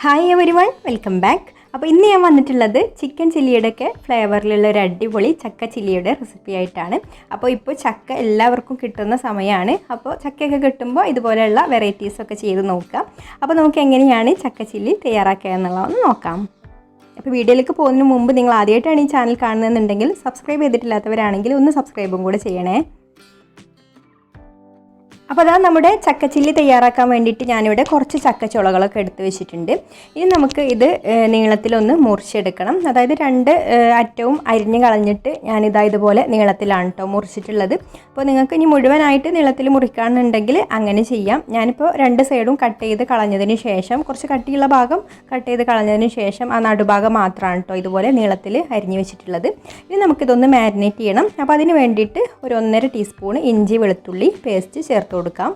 Hi everyone, welcome back. അപ്പോൾ ഇന്ന് ഞാൻ വന്നിട്ടുള്ളത് ചിക്കൻ ചില്ലിയുടെയൊക്കെ ഫ്ലേവറിലുള്ള ഒരു അടിപൊളി ചക്ക ചില്ലിയുടെ റെസിപ്പി ആയിട്ടാണ്. അപ്പോൾ ഇപ്പോൾ ചക്ക എല്ലാവർക്കും കിട്ടുന്ന സമയമാണ്. അപ്പോൾ ചക്കയൊക്കെ കിട്ടുമ്പോൾ ഇതുപോലെയുള്ള വെറൈറ്റീസൊക്കെ ചെയ്ത് നോക്കാം. അപ്പോൾ നമുക്ക് എങ്ങനെയാണ് ചക്ക ചില്ലി തയ്യാറാക്കുക എന്നുള്ളതൊന്ന് നോക്കാം. അപ്പോൾ വീഡിയോയിലേക്ക് പോകുന്നതിന് മുമ്പ് നിങ്ങൾ ആദ്യമായിട്ടാണ് ഈ ചാനൽ കാണുന്നതെന്നുണ്ടെങ്കിൽ സബ്സ്ക്രൈബ് ചെയ്തിട്ടില്ലാത്തവരാണെങ്കിൽ ഒന്ന് സബ്സ്ക്രൈബും കൂടെ ചെയ്യണേ. അപ്പോൾ അതാ നമ്മുടെ ചക്ക ചില്ലി തയ്യാറാക്കാൻ വേണ്ടിയിട്ട് ഞാനിവിടെ കുറച്ച് ചക്കച്ചുളകളൊക്കെ എടുത്ത് വെച്ചിട്ടുണ്ട്. ഇനി നമുക്ക് ഇത് നീളത്തിലൊന്ന് മുറിച്ചെടുക്കണം. അതായത് രണ്ട് അറ്റവും അരിഞ്ഞ് കളഞ്ഞിട്ട് ഞാനിതാ ഇതുപോലെ നീളത്തിലാണ് കേട്ടോ മുറിച്ചിട്ടുള്ളത്. അപ്പോൾ നിങ്ങൾക്ക് ഇനി മുഴുവനായിട്ട് നീളത്തിൽ മുറിക്കുകയാണെന്നുണ്ടെങ്കിൽ അങ്ങനെ ചെയ്യാം. ഞാനിപ്പോൾ രണ്ട് സൈഡും കട്ട് ചെയ്ത് കളഞ്ഞതിന് ശേഷം കുറച്ച് കട്ടിയുള്ള ഭാഗം കട്ട് ചെയ്ത് കളഞ്ഞതിന് ശേഷം ആ നടുഭാഗം മാത്രമാണ് കേട്ടോ ഇതുപോലെ നീളത്തിൽ അരിഞ്ഞ് വെച്ചിട്ടുള്ളത്. ഇനി നമുക്കിതൊന്ന് മാരിനേറ്റ് ചെയ്യണം. അപ്പോൾ അതിന് വേണ്ടിയിട്ട് ഒരു 1.5 ടീസ്പൂൺ ഇഞ്ചി വെളുത്തുള്ളി പേസ്റ്റ് ചേർത്ത് കൊടുക്കാം.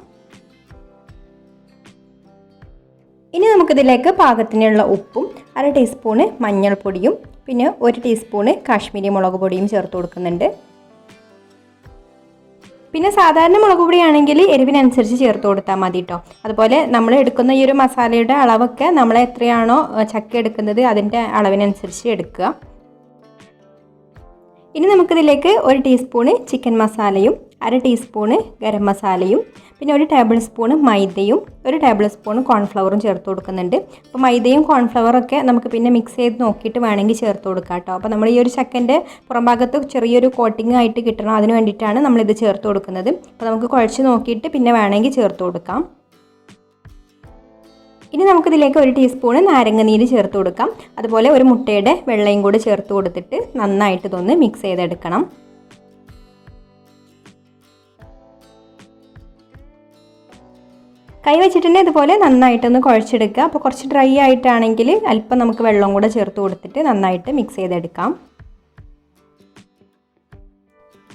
ഇനി നമുക്കിതിലേക്ക് പാകത്തിനുള്ള ഉപ്പും 1/2 ടീസ്പൂണ് മഞ്ഞൾപ്പൊടിയും പിന്നെ 1 ടീസ്പൂണ് കാശ്മീരി മുളക് പൊടിയും ചേർത്ത് കൊടുക്കുന്നുണ്ട്. പിന്നെ സാധാരണ മുളക് പൊടിയാണെങ്കിൽ എരിവിനനുസരിച്ച് ചേർത്ത് കൊടുത്താൽ മതി കേട്ടോ. അതുപോലെ നമ്മൾ എടുക്കുന്ന ഈ ഒരു മസാലയുടെ അളവൊക്കെ നമ്മൾ എത്രയാണോ ചക്ക എടുക്കുന്നത് അതിൻ്റെ അളവിനനുസരിച്ച് എടുക്കുക. ഇനി നമുക്കിതിലേക്ക് 1 ടീസ്പൂണ് ചിക്കൻ മസാലയും 1/2 ടീസ്പൂണ് ഗരം മസാലയും പിന്നെ 1 ടേബിൾ സ്പൂണ് മൈദയും 1 ടേബിൾ സ്പൂൺ കോൺഫ്ലവറും ചേർത്ത് കൊടുക്കുന്നുണ്ട്. അപ്പോൾ മൈദയും കോൺഫ്ലവറൊക്കെ നമുക്ക് പിന്നെ മിക്സ് ചെയ്ത് നോക്കിയിട്ട് വേണമെങ്കിൽ ചേർത്ത് കൊടുക്കാം കേട്ടോ. അപ്പോൾ നമ്മൾ ഈ ഒരു ചക്കൻ്റെ പുറംഭാഗത്ത് ചെറിയൊരു കോട്ടിംഗ് ആയിട്ട് കിട്ടണം, അതിന് വേണ്ടിയിട്ടാണ് നമ്മളിത് ചേർത്ത് കൊടുക്കുന്നത്. അപ്പോൾ നമുക്ക് കുഴച്ച് നോക്കിയിട്ട് പിന്നെ വേണമെങ്കിൽ ചേർത്ത് കൊടുക്കാം. ഇനി നമുക്കിതിലേക്ക് 1 ടീസ്പൂണ് നാരങ്ങനീര് ചേർത്ത് കൊടുക്കാം. അതുപോലെ ഒരു മുട്ടയുടെ വെള്ളയും കൂടി ചേർത്ത് കൊടുത്തിട്ട് നന്നായിട്ട് ഇതൊന്ന് മിക്സ് ചെയ്തെടുക്കണം. കൈ വെച്ചിട്ട് തന്നെ ഇതുപോലെ നന്നായിട്ടൊന്ന് കുഴച്ചെടുക്കുക. അപ്പോൾ കുറച്ച് ഡ്രൈ ആയിട്ടാണെങ്കിൽ അല്പം നമുക്ക് വെള്ളം കൂടെ ചേർത്ത് കൊടുത്തിട്ട് നന്നായിട്ട് മിക്സ് ചെയ്തെടുക്കാം.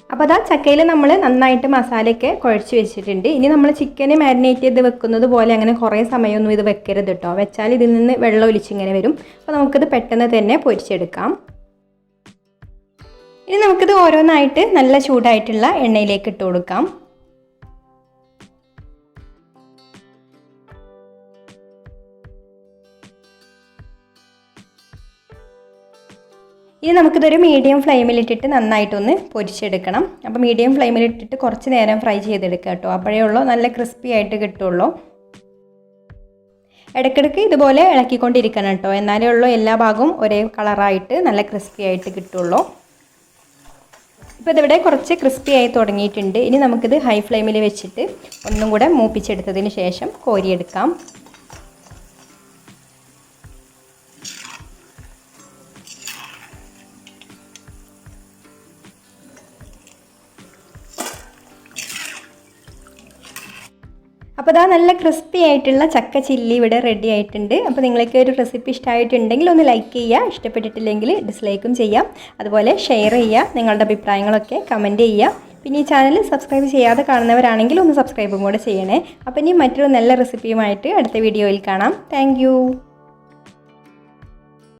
അപ്പോൾ അതാ ചക്കയിൽ നമ്മൾ നന്നായിട്ട് മസാലയൊക്കെ കുഴച്ച് വെച്ചിട്ടുണ്ട്. ഇനി നമ്മൾ ചിക്കന് മാരിനേറ്റ് ചെയ്ത് വെക്കുന്നത് പോലെ അങ്ങനെ കുറേ സമയമൊന്നും ഇത് വെക്കരുത് കേട്ടോ. വെച്ചാൽ ഇതിൽ നിന്ന് വെള്ളം ഒലിച്ചിങ്ങനെ വരും. അപ്പോൾ നമുക്കിത് പെട്ടെന്ന് തന്നെ പൊരിച്ചെടുക്കാം. ഇനി നമുക്കിത് ഓരോന്നായിട്ട് നല്ല ചൂടായിട്ടുള്ള എണ്ണയിലേക്ക് ഇട്ട് കൊടുക്കാം. ഇനി നമുക്കിതൊരു മീഡിയം ഫ്ലെയിമിലിട്ടിട്ട് നന്നായിട്ടൊന്ന് പൊരിച്ചെടുക്കണം. അപ്പോൾ മീഡിയം ഫ്ലെയിമിലിട്ടിട്ട് കുറച്ച് നേരം ഫ്രൈ ചെയ്തെടുക്കുക കേട്ടോ. അപ്പോഴേ ഉള്ളൂ നല്ല ക്രിസ്പി ആയിട്ട് കിട്ടുള്ളൂ. ഇടയ്ക്കിടയ്ക്ക് ഇതുപോലെ ഇളക്കിക്കൊണ്ടിരിക്കണം കേട്ടോ. എന്നാലേ ഉള്ളൂ എല്ലാ ഭാഗവും ഒരേ കളറായിട്ട് നല്ല ക്രിസ്പി ആയിട്ട് കിട്ടുള്ളൂ. ഇപ്പോൾ ഇതിവിടെ കുറച്ച് ക്രിസ്പി ആയി തുടങ്ങിയിട്ടുണ്ട്. ഇനി നമുക്കിത് ഹൈ ഫ്ലെയിമിൽ വെച്ചിട്ട് ഒന്നും കൂടെ മൂപ്പിച്ചെടുത്തതിന് ശേഷം കോരിയെടുക്കാം. അപ്പോൾ ഇതാ നല്ല ക്രിസ്പി ആയിട്ടുള്ള ചക്ക ചില്ലി ഇവിടെ റെഡി ആയിട്ടുണ്ട്. അപ്പോൾ നിങ്ങൾക്ക് ഒരു റെസിപ്പി ഇഷ്ടമായിട്ടുണ്ടെങ്കിൽ ഒന്ന് ലൈക്ക് ചെയ്യുക, ഇഷ്ടപ്പെട്ടിട്ടില്ലെങ്കിൽ ഡിസ്ലൈക്കും ചെയ്യാം. അതുപോലെ ഷെയർ ചെയ്യുക, നിങ്ങളുടെ അഭിപ്രായങ്ങളൊക്കെ കമൻറ്റ് ചെയ്യുക. പിന്നെ ഈ ചാനൽ സബ്സ്ക്രൈബ് ചെയ്യാതെ കാണുന്നവരാണെങ്കിൽ ഒന്ന് സബ്സ്ക്രൈബും കൂടെ ചെയ്യണേ. അപ്പോൾ ഇനി മറ്റൊരു നല്ല റെസിപ്പിയുമായിട്ട് അടുത്ത വീഡിയോയിൽ കാണാം. താങ്ക്